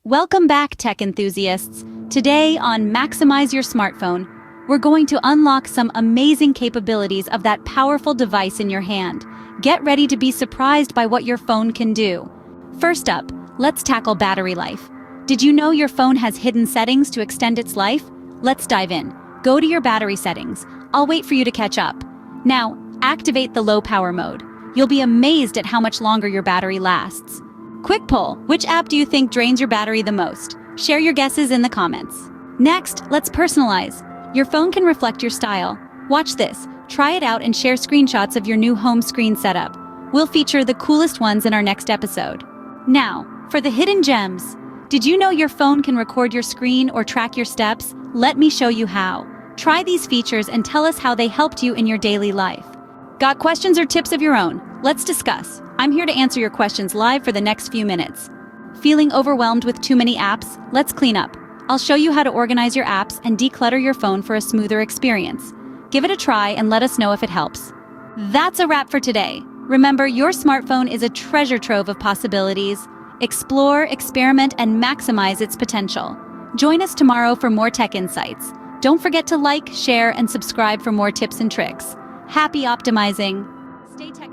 Welcome back, tech enthusiasts. Today on Maximize Your Smartphone, we're going to unlock some amazing capabilities of that powerful device in your hand. Get ready to be surprised by what your phone can do. First up, let's tackle battery life. Did you know your phone has hidden settings to extend its life? Let's dive in. Go to your battery settings. I'll wait for you to catch up. Now, activate the low power mode. You'll be amazed at how much longer your battery lasts. Quick poll, which app do you think drains your battery the most? Share your guesses in the comments. Next, let's personalize. Your phone can reflect your style. Watch this. Try it out and share screenshots of your new home screen setup. We'll feature the coolest ones in our next episode. Now, for the hidden gems. Did you know your phone can record your screen or track your steps? Let me show you how. Try these features and tell us how they helped you in your daily life. Got questions or tips of your own? Let's discuss. I'm here to answer your questions live for the next few minutes. Feeling overwhelmed with too many apps? Let's clean up. I'll show you how to organize your apps and declutter your phone for a smoother experience. Give it a try and let us know if it helps. That's a wrap for today. Remember, your smartphone is a treasure trove of possibilities. Explore, experiment, and maximize its potential. Join us tomorrow for more tech insights. Don't forget to like, share, and subscribe for more tips and tricks. Happy optimizing. Stay tech